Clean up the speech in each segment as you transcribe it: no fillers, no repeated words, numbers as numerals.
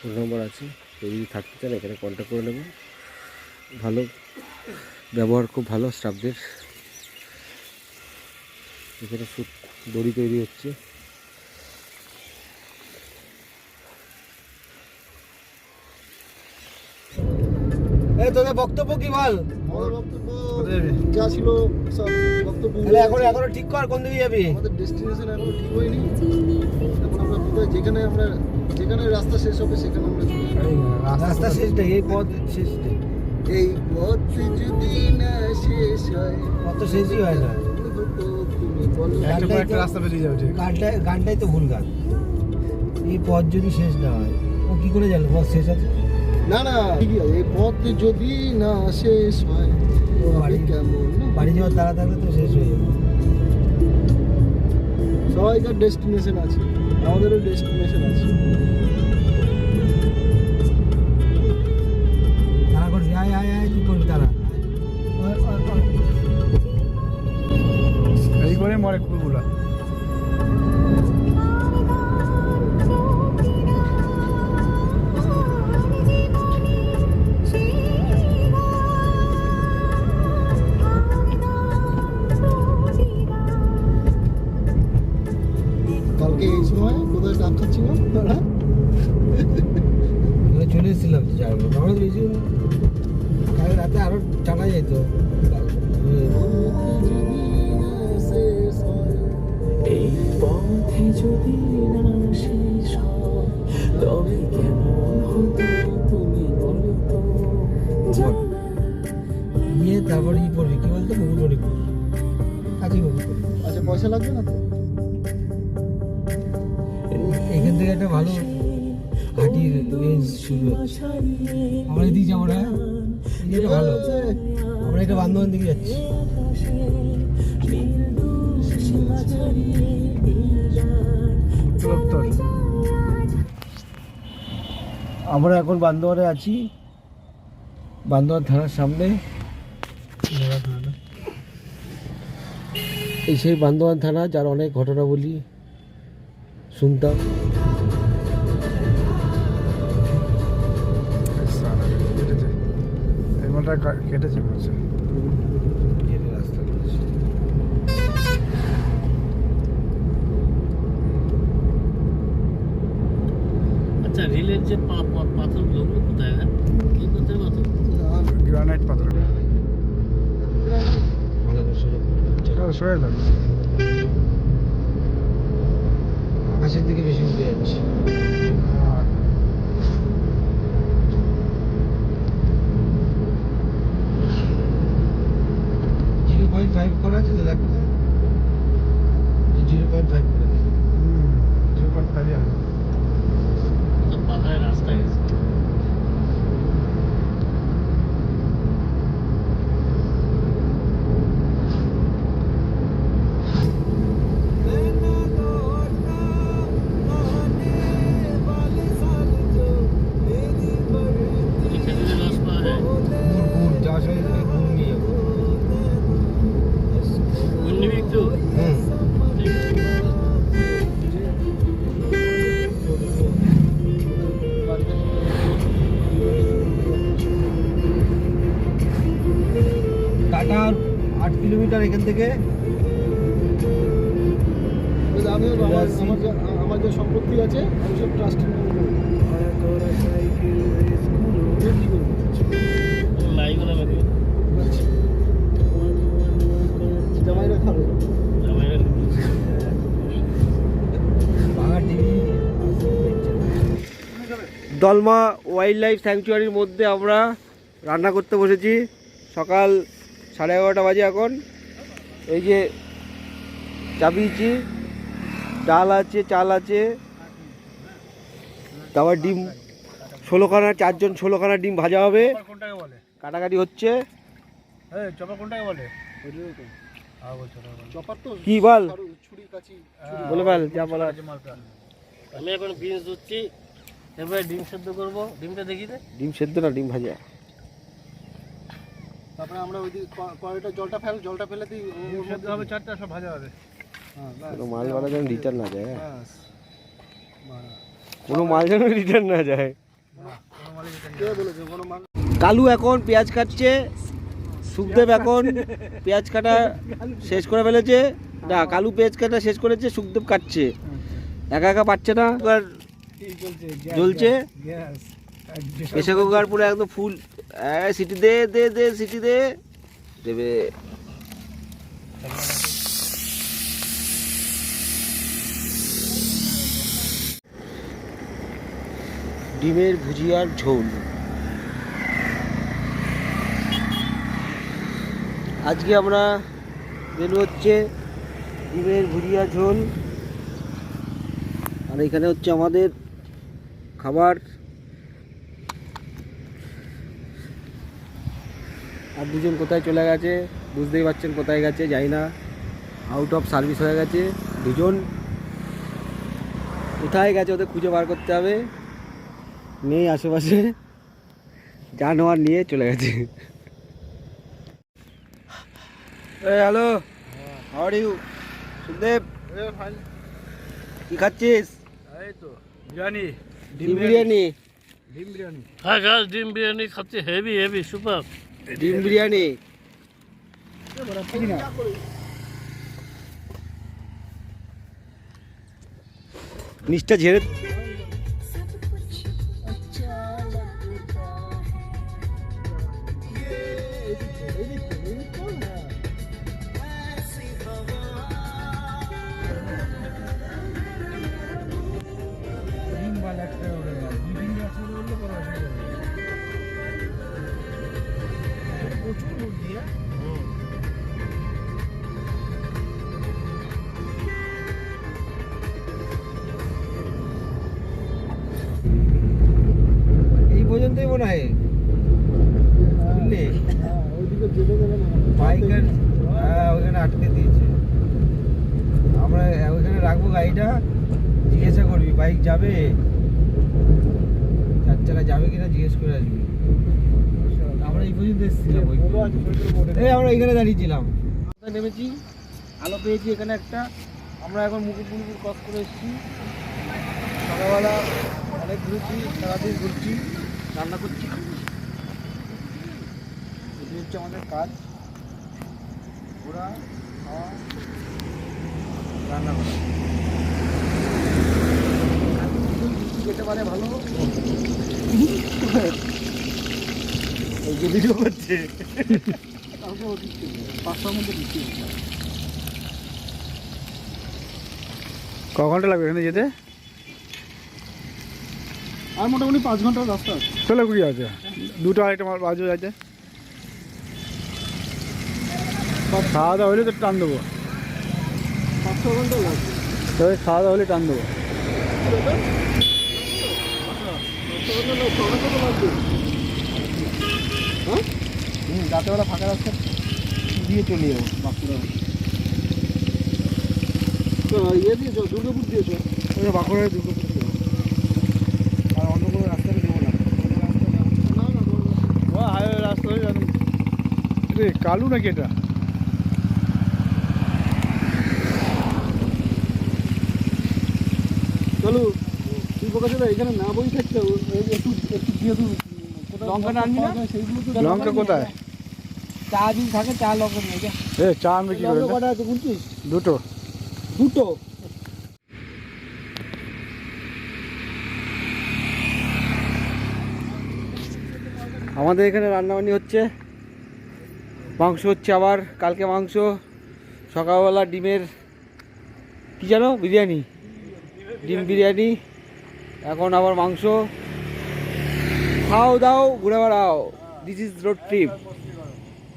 Phone number আছে, কেউ যদি থাকতে চান এখানে কন্ট্যাক্ট করে নেবেন। ভালো ব্যবহার, খুব ভালো স্টাফদের। এখানে দড়ি তৈরি হচ্ছে। তোদের বক্তব্য কি বল? যা ছিল সব বক্তব্য এখনো ঠিক কর কোন দিকে যাবি। আমাদের ডেস্টিনেশন এখনো ঠিক হয়নি। এখন আমরা কোথায় যেখানে রাস্তা শেষ হবে সেখানে আমরা চলে যাবো। রাস্তা শেষটাই, এই পথ শেষটাই। এই পথ যদি না শেষ হয়, পথ তো শেষই হয় না। তুমি বলো একটা রাস্তা বেরিয়ে যাবে। গানটাই তো ভুল গান। এই পথ যদি শেষ না হয়, ও কি করে জানলো পথ শেষ আছে? না ঠিকই আছে। এই পথ যদি না শেষ হয় বাড়ি কেমন? বাড়ি যাওয়ার তাড়া থাকলে তো শেষ হয়ে যাবে। সবাইকার ডেস্টিনেশন আছে, আমাদেরও ডেস্টিনেশন আছে। তারা করবি, আয় কি করবি তারা? এই করে মরে কুকুরগুলা। কালকে এই সময় কোথায় ডাক খাচ্ছিল তারা? চলে এসেছিলাম তো যাই, আমরা বেশি কাল রাতে আরো জানা যেত। এই পথে যদি না শেষ হয় তবে কেমন হতো তুমি বলো তো। গিয়ে তারপর ই পড়বি, কি বলতো, মুকুটমণিপুর কাছে মুকুটমণিপুর। আচ্ছা, পয়সা লাগবে না তো? এখান থেকে একটা ভালো ঘাটির রেঞ্জ শুরু হচ্ছে। আমরা এদিকে যাবো না, এটা ভালো। আমরা এটা বান্ধবন দিকে যাচ্ছি। আমরা এখন বান্দোয়ানে আছি, বান্দোয়ান থানার সামনে। এই সেই বান্দোয়ান থানা, যার অনেক ঘটনা বলি শুনতাম। কেটেছে আচ্ছা, রেলের যে পাথরগুলো কোথায়? কি করতে পাথর? গ্রানাইট পাথর। আকাশের দিকে বেশি উঠে যাচ্ছে। 0.5 করা আছে তো, দেখো 0.5 করে দিই। 0.5 আছে। পাহাড়ের রাস্তা গেছে। গুড় যাওয়ার সময় গুড় নিয়ে যাবো। টাটা 8 কিলোমিটার এখান থেকে। আমিও আমার যে সম্পত্তি আছে আমি সব ট্রাস্টের নামে করবো। জামাইরা খাবে। দলমা ওয়াইল্ড লাইফ স্যাংচুয়ারির মধ্যে আমরা রান্না করতে বসেছি। সকাল 11:30 বাজে এখন। এই যে চাপিয়েছি, ডাল আছে, চাল আছে, তারপর ডিম 16খানা, 4জন 16খানা ডিম ভাজা হবে। কাটাকাটি হচ্ছে। কি বল, বলে বল যা বলার। আমি এখন বিনস ধুচ্ছি, এবারে ডিম সেদ্ধ করবো। ডিমটা দেখি দে। ডিম সেদ্ধ না, ডিম ভাজা। তারপরে আমরা ওই কড়াইটা জলটা ফেলে দিই। সেদ্ধ হবে 4টা, সব ভাজা হবে। কোনো মাল বাড়া যেন রিটার্ন না যায়। কোনো মাল যেন রিটার্ন না যায়। কে বলেছে কোনো মান? কালু এখন পেঁয়াজ কাটছে, সুখদেব এখন পেঁয়াজ কাটা শেষ করে ফেলেছে। না, কালু পেঁয়াজ কাটা শেষ করেছে, সুখদেব কাটছে। একা একা পারছে না, এবার জ্বলছে। প্রেসার কুকার পুরো একদম ফুল। সিটি দে দে দে, সিটি দে দেবে। ডিমের ভুজিয়ার ঝোল। আজকে আমরা মেনু হচ্ছে ডিমের ভুজিয়া ঝোল, আর এখানে হচ্ছে আমাদের খাবার। আর দুজন কোথায় চলে গেছে বুঝতেই পারছেন, কোথায় গেছে জানি না, আউট অফ সার্ভিস হয়ে গেছে দুজন। কোথায় গেছে ওদের খুঁজে বার করতে হবে, নেই আশেপাশে, জানোয়ার নিয়ে চলে গেছে। Hello, how are you? Sukhdev, কি খাচ্ছিস? এই তো বিরিয়ানি, ডিম বিরিয়ানি। ডিম বিরিয়ানি। হ্যাঁ গাছ ডিম বিরিয়ানি খাচ্ছে, হেভি হেভি সুপার। ডিম বিরিয়ানি। নিচটা ঝেড়ে এই পর্যন্তই মনে হয়, বুঝলি? ওইদিকে যেতে দেবে না। বাইকের ওইখানে আটকে দিয়েছে। আমরা ওইখানে রাখবো গাড়িটা, জিজ্ঞাসা করবি বাইক যাবে, চার চাকা যাবে কিনা জিজ্ঞেস করে আসবি। আমরা এই পর্যন্ত এসেছিলাম, এই আমরা এখানে দাঁড়িয়েছিলাম, নেমেছি, আলো পেয়েছি এখানে একটা। আমরা এখন মুকুটমণিপুর ক্রস করে এসেছি। সকালবেলা অনেক ঘুরেছি, সারাদিন ঘুরছি, রান্না করছি। এটি হচ্ছে আমাদের কাজ, ঘোরা, খাওয়া, রান্না করা। যেতে পারে ভালো, এই যে ভিডিও করছে, কালকে ওদিক থেকে 5টার মধ্যে দিচ্ছি। ক ঘন্টা লাগবে এখানে যেতে? আর মোটামুটি 5 ঘন্টার রাস্তা আছে। চলে ঘুরিয়ে আছে, 2টা আইটেম বাজে আছে। খাওয়া দাওয়া হলে তো টান দেবো, 5-6 ঘন্টা লাগবে। তবে খাওয়া দাওয়া হলে টান দেবো। রাতেবেলা ফাঁকা রাস্তা দিয়ে চলে যাবো বাঁকুড়া। ইয়ে দিয়েছো, দুর্গাপুর দিয়েছো? বাঁকুড়ায় দুর্গাপুর যাবো, আর অন্য কোনো রাস্তাতে দেবো না। না না, হাইওয়ে রাস্তা হয়ে যাবে। কালু নাকি এটা? চলো তুই বোকাছে এখানে না বই থাকতে একটু একটু যেহেতু লঙ্কাটা আনবি না? সেইগুলো তো লঙ্কা কোথায়? চা যদি থাকে চা লঙ্কা নিয়ে যা। চা আনবে কি করে? লঙ্কা কটা আছে বলছিস? দুটো। দুটো? আমাদের এখানে রান্নাবান্নি হচ্ছে, মাংস হচ্ছে আবার, কালকে মাংস, সকালবেলা ডিমের কি জানো বিরিয়ানি, ডিম বিরিয়ানি, এখন আবার মাংস। খাও দাও ঘুরে বেড়াও, দিস ইজ রোড ট্রিপ।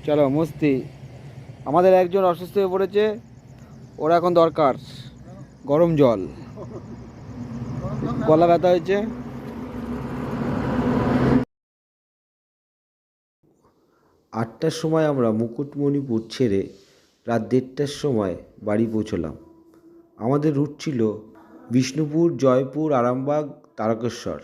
চলো মস্তি। আমাদের একজন অসুস্থ হয়ে পড়েছে, ওরা এখন দরকার গরম জল, গলা ব্যথা হয়েছে। আটটার সময় আমরা মুকুটমণিপুর ছেড়ে রাত 1:30টার সময় বাড়ি পৌঁছলাম। আমাদের রুট ছিল বিষ্ণুপুর, জয়পুর, আরামবাগ, তারকেশ্বর।